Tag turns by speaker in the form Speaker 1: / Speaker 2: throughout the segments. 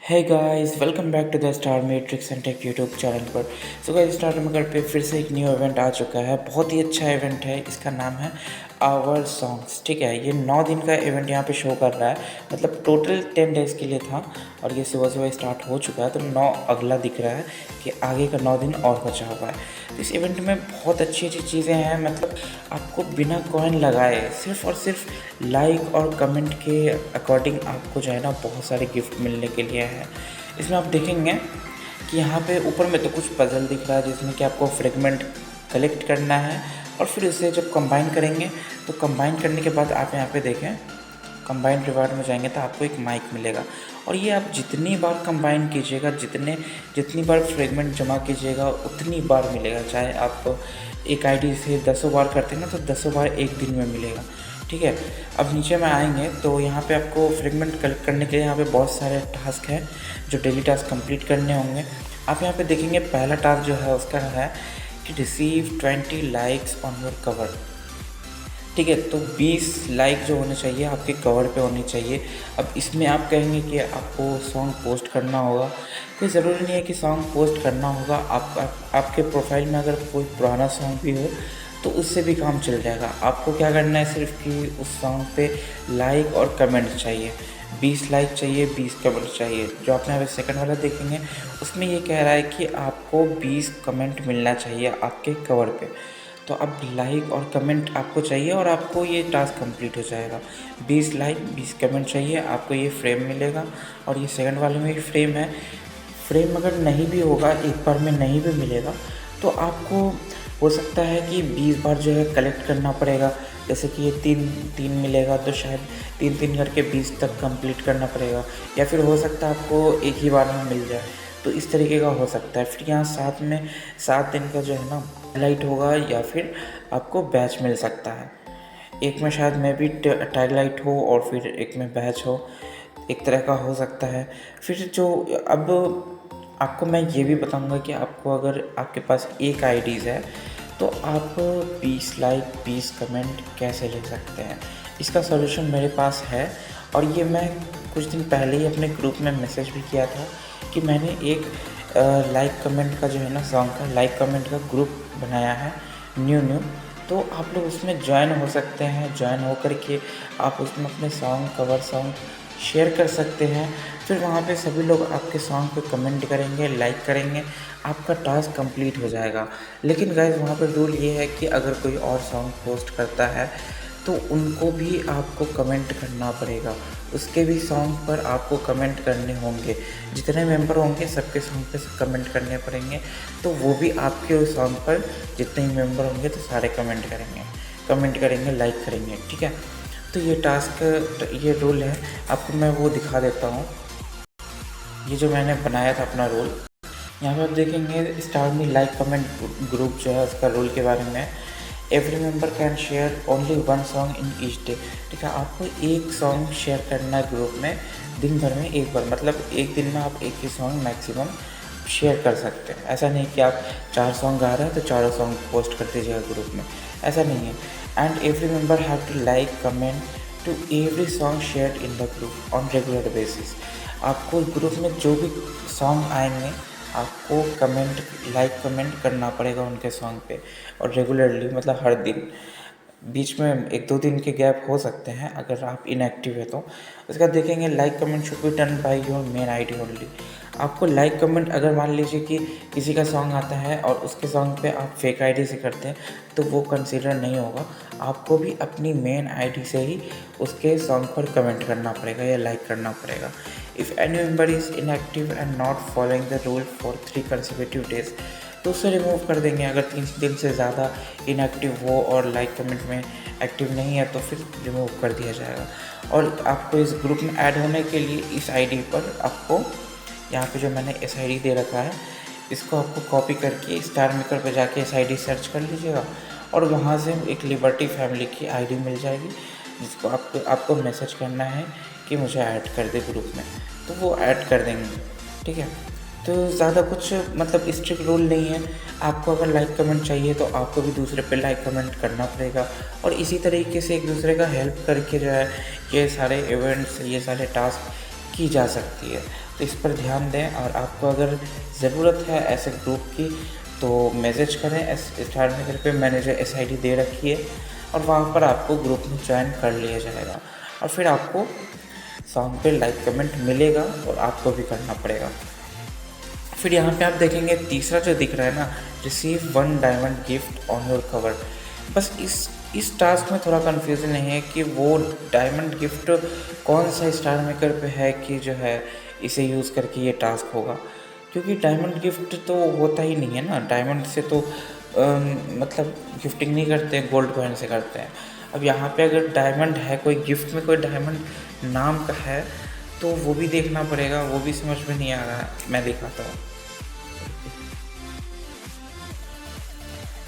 Speaker 1: है guys, welcome back to the Star Matrix and Tech YouTube channel पर। So guys, star मगर पे फिर से एक न्यू इवेंट आ चुका है। बहुत ही अच्छा इवेंट है। इसका नाम है आवर सॉन्ग्स। ठीक है, ये 9 दिन का इवेंट यहाँ पे शो कर रहा है। मतलब टोटल 10 डेज़ के लिए था और ये सुबह सुबह स्टार्ट हो चुका है। तो 9 अगला दिख रहा है कि आगे का 9 दिन और बचा हुआ है। तो इस इवेंट में बहुत अच्छी अच्छी चीज़ें हैं। मतलब आपको बिना कॉइन लगाए सिर्फ और सिर्फ लाइक और कमेंट के अकॉर्डिंग आपको जो है ना बहुत सारे गिफ्ट मिलने के लिए है। इसमें आप देखेंगे कि यहाँ पे ऊपर में तो कुछ पजल दिख रहा है जिसमें कि आपको फ्रेगमेंट कलेक्ट करना है और फिर उसे जब कंबाइन करेंगे तो कंबाइन करने के बाद आप यहाँ पे देखें कंबाइन रिवार्ड में जाएंगे तो आपको एक माइक मिलेगा। और ये आप जितनी बार कंबाइन कीजिएगा, जितनी बार फ्रेगमेंट जमा कीजिएगा उतनी बार मिलेगा। चाहे आप एक आईडी से 10 बार करते हैं ना तो 10 बार एक दिन में मिलेगा। ठीक है, अब नीचे में आएंगे तो यहाँ पे आपको फ्रेगमेंट कलेक्ट करने के लिए यहाँ पे बहुत सारे टास्क हैं जो डेली टास्क कंप्लीट करने होंगे। आप यहाँ पे देखेंगे पहला टास्क जो है उसका है कि receive 20 likes on your cover. ठीक है, तो 20 लाइक जो होने चाहिए आपके कवर पे होनी चाहिए। अब इसमें आप कहेंगे कि आपको सॉन्ग पोस्ट करना होगा। कोई ज़रूरी नहीं है कि सॉन्ग पोस्ट करना होगा। आपके प्रोफाइल में अगर कोई पुराना सॉन्ग भी हो तो उससे भी काम चल जाएगा। आपको क्या करना है, सिर्फ कि उस सॉन्ग पे लाइक और कमेंट चाहिए। 20 लाइक चाहिए, 20 कमेंट चाहिए। जो आपने अभी सेकंड वाला देखेंगे उसमें ये कह रहा है कि आपको 20 कमेंट मिलना चाहिए आपके कवर पे। तो अब लाइक और कमेंट आपको चाहिए और आपको ये टास्क कंप्लीट हो जाएगा। 20 लाइक 20 कमेंट चाहिए, आपको ये फ्रेम मिलेगा। और ये सेकंड वाले में भी फ्रेम है। फ्रेम अगर नहीं भी होगा, एक बार में नहीं भी मिलेगा तो आपको हो सकता है कि 20 बार जो है कलेक्ट करना पड़ेगा। जैसे कि ये तीन तीन मिलेगा तो शायद 3 करके 20 तक कंप्लीट करना पड़ेगा, या फिर हो सकता है आपको एक ही बार में मिल जाए। तो इस तरीके का हो सकता है। फिर यहाँ साथ में 7 दिन का जो है ना लाइट होगा या फिर आपको बैच मिल सकता है। एक में शायद में भी टैग लाइट हो और फिर एक में बैच हो, एक तरह का हो सकता है। फिर जो अब आपको मैं ये भी बताऊंगा कि आपको अगर आपके पास एक आईडीज़ है तो आप 20 लाइक 20 कमेंट कैसे ले सकते हैं। इसका सॉल्यूशन मेरे पास है और ये मैं कुछ दिन पहले ही अपने ग्रुप में मैसेज भी किया था कि मैंने एक लाइक कमेंट का जो है ना सॉन्ग का लाइक कमेंट का ग्रुप बनाया है न्यू। तो आप लोग उसमें ज्वाइन हो सकते हैं। ज्वाइन होकर के आप उसमें अपने सॉन्ग कवर सॉन्ग शेयर कर सकते हैं। फिर वहाँ पे सभी लोग आपके सॉन्ग पे कमेंट करेंगे, लाइक करेंगे, आपका टास्क कंप्लीट हो जाएगा। लेकिन गाइस वहाँ पे रूल ये है कि अगर कोई और सॉन्ग पोस्ट करता है तो उनको भी आपको कमेंट करना पड़ेगा। उसके भी सॉन्ग पर आपको कमेंट करने होंगे। जितने मेंबर होंगे सबके सॉन्ग पे कमेंट करने पड़ेंगे। तो वो भी आपके उस सॉन्ग पर जितने ही मेंबर होंगे तो सारे कमेंट करेंगे, लाइक करेंगे। ठीक है, तो ये टास्क ये रूल है। आपको मैं वो दिखा देता हूँ, ये जो मैंने बनाया था अपना रोल। यहाँ पे आप देखेंगे स्टार में लाइक कमेंट ग्रुप जो है उसका रोल के बारे में। Every member can share only 1 song in each day. ठीक है, आपको एक सॉन्ग शेयर करना है ग्रुप में दिन भर में एक बार। मतलब एक दिन में आप एक ही सॉन्ग मैक्सिमम शेयर कर सकते हैं। ऐसा नहीं कि आप 4 सॉन्ग गा रहे हैं तो चारों सॉन्ग पोस्ट कर दीजिएगा ग्रुप में, ऐसा नहीं है। And every member have to like comment to every song share in the group on regular basis. आपको ग्रुप में जो भी सॉन्ग आएंगे आपको लाइक कमेंट करना पड़ेगा उनके सॉन्ग पे, और रेगुलरली मतलब हर दिन। बीच में 1-2 दिन के गैप हो सकते हैं अगर आप इनएक्टिव है तो। उसके बाद देखेंगे like comment should be done by your main ID only. आपको लाइक कमेंट अगर मान लीजिए कि किसी का सॉन्ग आता है और उसके सॉन्ग पे आप फेक आईडी से करते हैं तो वो कंसीडर नहीं होगा। आपको भी अपनी मेन आईडी से ही उसके सॉन्ग पर कमेंट करना पड़ेगा या लाइक करना पड़ेगा। If any member is inactive and not following the rule for 3 consecutive days तो उसे रिमूव कर देंगे। अगर 3 दिन से ज़्यादा इनएक्टिव हो और लाइक कमेंट में एक्टिव नहीं है तो फिर रिमूव कर दिया जाएगा। और आपको इस ग्रुप में ऐड होने के लिए इस आईडी पर आपको यहाँ पे जो मैंने एस आई डी दे रखा है इसको आपको कॉपी करके स्टार मेकर पे जाके एस आई डी सर्च कर लीजिएगा और वहाँ से एक लिबर्टी फैमिली की आईडी मिल जाएगी जिसको आपको मैसेज करना है कि मुझे ऐड कर दे ग्रुप में, तो वो ऐड कर देंगे। ठीक है, तो ज़्यादा कुछ मतलब स्ट्रिक्ट रूल नहीं है। आपको अगर लाइक कमेंट चाहिए तो आपको भी दूसरे पे लाइक कमेंट करना पड़ेगा और इसी तरीके से एक दूसरे का हेल्प करके जो है ये सारे इवेंट्स ये सारे टास्क की जा सकती है। तो इस पर ध्यान दें और आपको अगर ज़रूरत है ऐसे ग्रुप की तो मैसेज करें। स्टार मेकर पे मैंने जो SID दे रखी है और वहाँ पर आपको ग्रुप में ज्वाइन कर लिया जाएगा और फिर आपको सॉन्ग पे लाइक कमेंट मिलेगा और आपको भी करना पड़ेगा। फिर यहाँ पे आप देखेंगे तीसरा जो दिख रहा है ना, receive 1 diamond gift on your cover. बस इस टास्क में थोड़ा कन्फ्यूज़न नहीं है कि वो डायमंड गिफ्ट कौन सा स्टार मेकर पे है कि जो है इसे यूज़ करके ये टास्क होगा, क्योंकि डायमंड गिफ्ट तो होता ही नहीं है ना। डायमंड से तो मतलब गिफ्टिंग नहीं करते, गोल्ड कॉइन से करते हैं। अब यहाँ पे अगर डायमंड है, कोई गिफ्ट में कोई डायमंड नाम का है तो वो भी देखना पड़ेगा, वो भी समझ में नहीं आ रहा है। मैं दिखाता हूँ।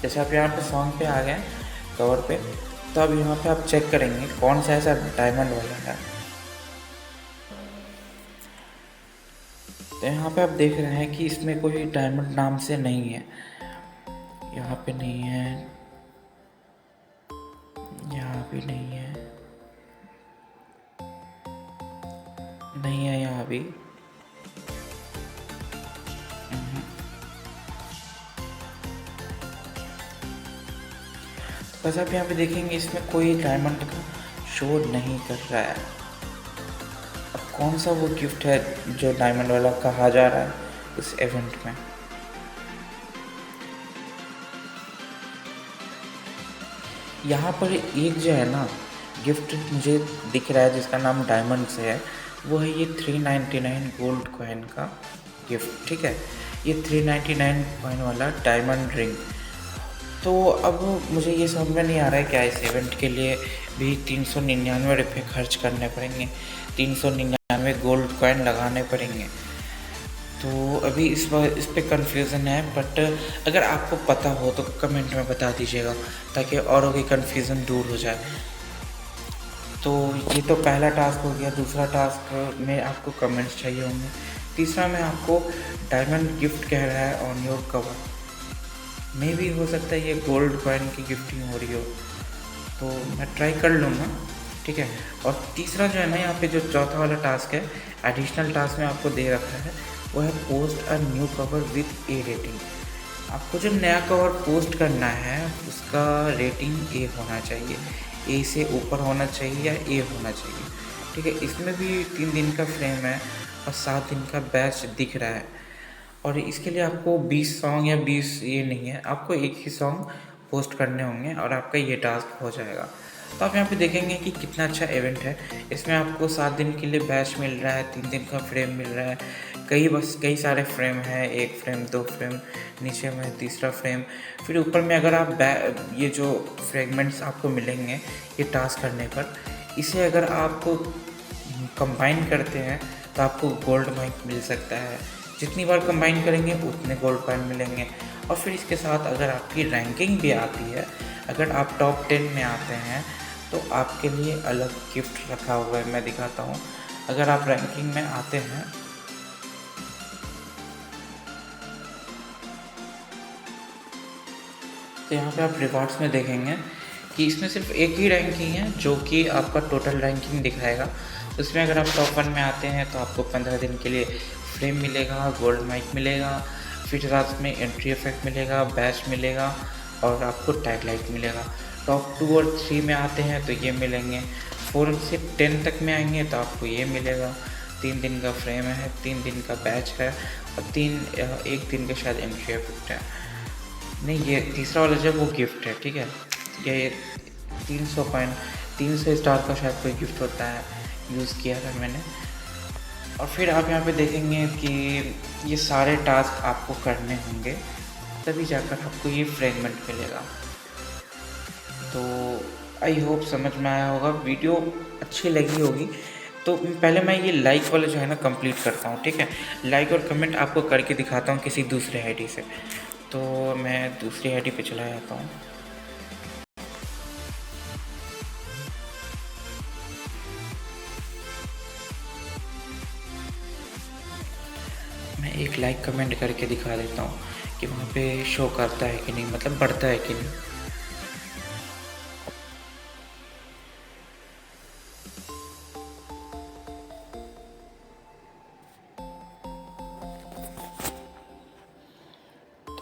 Speaker 1: जैसे आप यहाँ पे सॉन्ग पे आ गए कवर पे, तो अब यहाँ पे आप चेक करेंगे कौन सा ऐसा डायमंड वाला है। तो यहाँ पे आप देख रहे हैं कि इसमें कोई डायमंड नाम से नहीं है, यहाँ पे नहीं है, यहाँ भी नहीं है, नहीं है यहाँ भी। बस आप यहाँ पे देखेंगे इसमें कोई डायमंड का शो नहीं कर रहा है। अब कौन सा वो गिफ्ट है जो डायमंड वाला कहा जा रहा है इस इवेंट में। यहाँ पर एक जो है ना गिफ्ट मुझे दिख रहा है जिसका नाम डायमंड से है, वो है ये 399 गोल्ड कॉइन का गिफ्ट। ठीक है, ये 399 कॉइन वाला डायमंड रिंग। तो अब मुझे ये समझ में नहीं आ रहा है क्या इस इवेंट के लिए भी 399 रुपये खर्च करने पड़ेंगे, 399 गोल्ड कॉइन लगाने पड़ेंगे। तो अभी इस पे कन्फ्यूज़न है, बट अगर आपको पता हो तो कमेंट में बता दीजिएगा ताकि औरों की कन्फ्यूज़न दूर हो जाए। तो ये तो पहला टास्क हो गया। दूसरा टास्क में आपको कमेंट्स चाहिए होंगे। तीसरा में आपको डायमंड गिफ्ट कह रहा है ऑन योर कवर। मे भी हो सकता है ये गोल्ड कॉइन की गिफ्टिंग हो रही हो, तो मैं ट्राई कर लूँगा। ठीक है, और तीसरा जो है ना यहाँ पे जो चौथा वाला टास्क है, एडिशनल टास्क में आपको दे रखा है, वो है post a new cover with A rating. आपको जो नया कवर पोस्ट करना है उसका रेटिंग A होना चाहिए, A से ऊपर होना चाहिए या A होना चाहिए। ठीक है, इसमें भी 3 दिन का फ्रेम है और 7 दिन का बैच दिख रहा है। और इसके लिए आपको 20 सॉन्ग या 20 ये नहीं है, आपको एक ही सॉन्ग पोस्ट करने होंगे और आपका ये टास्क हो जाएगा। तो आप यहाँ पे देखेंगे कि कितना अच्छा इवेंट है। इसमें आपको 7 दिन के लिए बैच मिल रहा है, 3 दिन का फ्रेम मिल रहा है, कई सारे फ्रेम हैं, 1 फ्रेम 2 फ्रेम, नीचे में तीसरा फ्रेम। फिर ऊपर में अगर आप ये जो फ्रेगमेंट्स आपको मिलेंगे ये टास्क करने पर, इसे अगर आप कंबाइन करते हैं तो आपको गोल्ड माइक मिल सकता है। जितनी बार कंबाइन करेंगे उतने गोल्ड कॉइन मिलेंगे। और फिर इसके साथ अगर आपकी रैंकिंग भी आती है, अगर आप टॉप 10 में आते हैं तो आपके लिए अलग गिफ्ट रखा हुआ है, मैं दिखाता हूँ। अगर आप रैंकिंग में आते हैं तो यहाँ पे आप रिवॉर्ड्स में देखेंगे कि इसमें सिर्फ एक ही रैंकिंग है जो कि आपका टोटल रैंकिंग दिखाएगा। उसमें अगर आप टॉप 1 में आते हैं तो आपको 15 दिन के लिए फ्रेम मिलेगा, गोल्ड माइक मिलेगा, फिर रात में एंट्री इफेक्ट मिलेगा, बैच मिलेगा और आपको टैग लाइट मिलेगा। टॉप 2 और 3 में आते हैं तो ये मिलेंगे, 4 से 10 तक में आएंगे तो आपको ये मिलेगा। 3 दिन का फ्रेम है, 3 दिन का बैच है और 1 दिन का शायद एंट्री इफेक्ट है। नहीं, ये तीसरा वाला जब वो गिफ्ट है। ठीक है, ये 300 कॉइन, 300 स्टार का शायद कोई गिफ्ट होता है, यूज़ किया था मैंने। और फिर आप यहाँ पे देखेंगे कि ये सारे टास्क आपको करने होंगे, तभी जाकर आपको ये फ्रेगमेंट मिलेगा। तो आई होप समझ में आया होगा, वीडियो अच्छी लगी होगी। तो पहले मैं ये लाइक वाला जो है ना कंप्लीट करता हूँ। ठीक है, लाइक और कमेंट आपको करके दिखाता हूँ किसी दूसरे आईडी से। तो मैं दूसरी आईडी पे चला जाता हूँ। मैं एक लाइक कमेंट करके दिखा देता हूँ कि वहाँ पे शो करता है कि नहीं, मतलब बढ़ता है कि नहीं।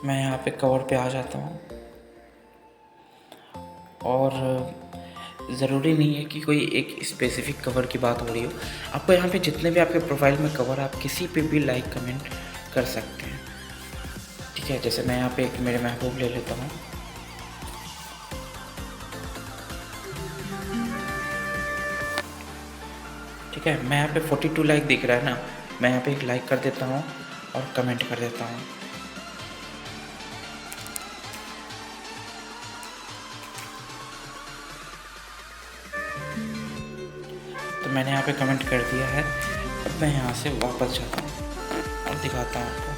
Speaker 1: मैं यहाँ पे कवर पे आ जाता हूँ और ज़रूरी नहीं है कि कोई एक स्पेसिफ़िक कवर की बात हो रही हो। आपको यहाँ पे जितने भी आपके प्रोफाइल में कवर आप किसी पे भी लाइक कमेंट कर सकते हैं, ठीक है। जैसे मैं यहाँ पे एक मेरे महबूब ले लेता हूँ। ठीक है, मैं यहाँ पे 42 लाइक दिख रहा है ना, मैं यहाँ पे एक लाइक कर देता हूँ और कमेंट कर देता हूँ। तो मैंने यहाँ पे कमेंट कर दिया है। अब मैं यहाँ से वापस जाता हूँ और दिखाता हूँ आपको।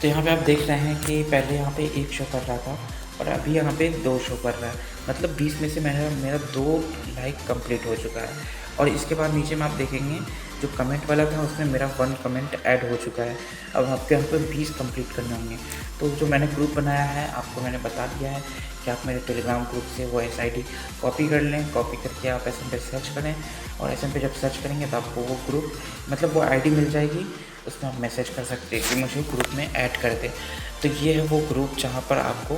Speaker 1: तो यहाँ पे आप देख रहे हैं कि पहले यहाँ पे 1 शो कर रहा था और अभी यहाँ पे 2 शो कर रहा है। मतलब 20 में से मेरा 2 लाइक कंप्लीट हो चुका है। और इसके बाद नीचे में आप देखेंगे जो कमेंट वाला था उसमें मेरा 1 कमेंट ऐड हो चुका है। अब आपके यहाँ पे 20 कंप्लीट करने होंगे। तो जो मैंने ग्रुप बनाया है आपको मैंने बता दिया है कि आप मेरे टेलीग्राम ग्रुप से वो SID कॉपी कर लें। कॉपी करके आप SM पे सर्च करें और SM पे जब सर्च करेंगे तो आपको वो ग्रुप मतलब वो ID मिल जाएगी। उसमें आप मैसेज कर सकते हैं कि मुझे ग्रुप में ऐड कर दें। तो ये है वो ग्रुप जहाँ पर आपको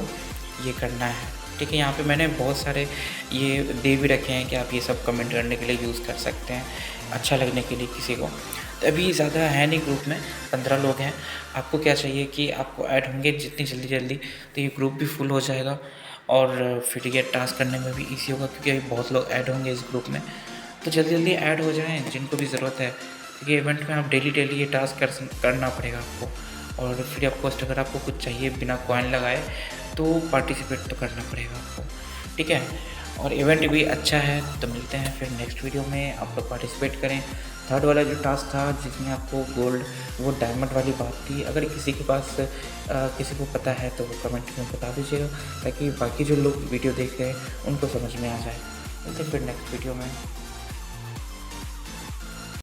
Speaker 1: ये करना है, ठीक है। यहाँ पे मैंने बहुत सारे ये दे भी रखे हैं कि आप ये सब कमेंट करने के लिए यूज़ कर सकते हैं, अच्छा लगने के लिए किसी को। तो अभी ज़्यादा है नहीं ग्रुप में, 15 लोग हैं। आपको क्या चाहिए कि आपको ऐड होंगे जितनी जल्दी तो ये ग्रुप भी फुल हो जाएगा और फिर ये टास्क करने में भी ईजी होगा, क्योंकि अभी बहुत लोग ऐड होंगे इस ग्रुप में। तो जल्दी ऐड हो जाएँ जिनको भी ज़रूरत है, क्योंकि इवेंट में आप डेली ये टास्क करना पड़ेगा आपको। और फ्री ऑफ कॉस्ट अगर आपको कुछ चाहिए बिना कॉइन लगाए तो पार्टिसिपेट तो करना पड़ेगा आपको, ठीक है। और इवेंट भी अच्छा है। तो मिलते हैं फिर नेक्स्ट वीडियो में, आप लोग पार्टिसिपेट करें। थर्ड वाला जो टास्क था जिसमें आपको गोल्ड वो डायमंड वाली बात थी, अगर किसी के पास किसी को पता है तो वो कमेंट में बता दीजिएगा, ताकि बाकी जो लोग वीडियो देख रहे हैं उनको समझ में आ जाए। मिलते हैं फिर नेक्स्ट वीडियो में।